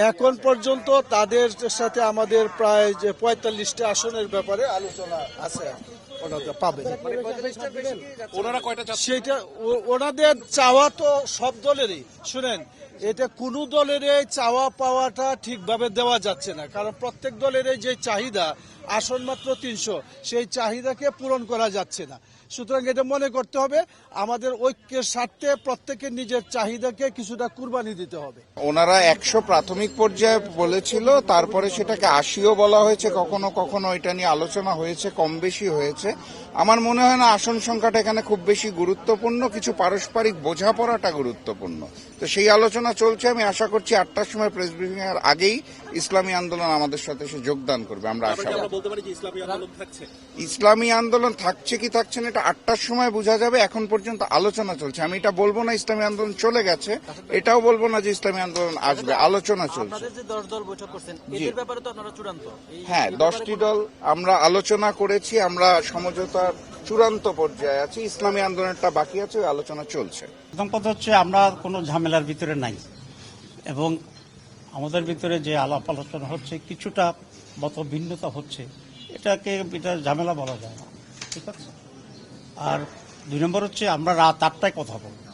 এখন পর্যন্ত তাদের সাথে আমাদের প্রায় যে ৪৫টা আসনের ব্যাপারে আলোচনা আছে, ওনারা পাবে। ওনারা কয়টা সেটা ওনাদের চাওয়া তো সব দলেরই, শুনেন, এটা কোনো দলেরই চাওয়া পাওয়াটা ঠিকভাবে দেওয়া যাচ্ছে না, কারণ প্রত্যেক দলেরই যে চাহিদা আসন মাত্র ৩০০, সেই চাহিদাকে পূরণ করা যাচ্ছে না। সুতরাং এটা মনে করতে হবে আমাদের ঐক্যের স্বার্থে প্রত্যেকের নিজের চাহিদাকে কিছুটা কুরবানি দিতে হবে। ওনারা ১০০ প্রাথমিক পর্যায়ে বলেছিল, তারপরে সেটাকে ৮০ও বলা হয়েছে, কখনো কখনো এটা নিয়ে আলোচনা হয়েছে, কম বেশি হয়েছে। আমার মনে হয় না আসন সংখ্যাটা এখানে খুব বেশি গুরুত্বপূর্ণ, কিছু পারস্পরিক বোঝাপড়াটা গুরুত্বপূর্ণ। তো সেই আলোচনা চলছে। আমি আশা করছি ৮টার সময় প্রেস ব্রিফিং এর আগেই ইসলামী আন্দোলন আমাদের সাথে এসে যোগদান করবে। আমরা আশা ইসলামী আন্দোলন থাকছে কি থাকছে না এটা ৮টার সময় বোঝা যাবে। এখন পর্যন্ত আলোচনা চলছে। আমি এটা বলবো না ইসলামী আন্দোলন চলে গেছে, এটাও বলবো না যে ইসলামী আন্দোলন আসবে। আলোচনা চলছে। হ্যাঁ, 10টি দল আমরা আলোচনা করেছি, আমরা সমঝোতার চূড়ান্ত পর্যায়ে আছি। ইসলামী আন্দোলনটা বাকি আছে, ওই আলোচনা চলছে। প্রথম কথা হচ্ছে আমরা কোনো ঝামেলার ভিতরে নাই, এবং আমাদের ভিতরে যে আলাপ আলোচনা হচ্ছে কিছুটা মত ভিন্নতা হচ্ছে, এটা ঝামেলা বলা যায় না, ঠিক আছে। আর ২ নম্বর হচ্ছে আমরা রাত ৮টায় কথা বলবো।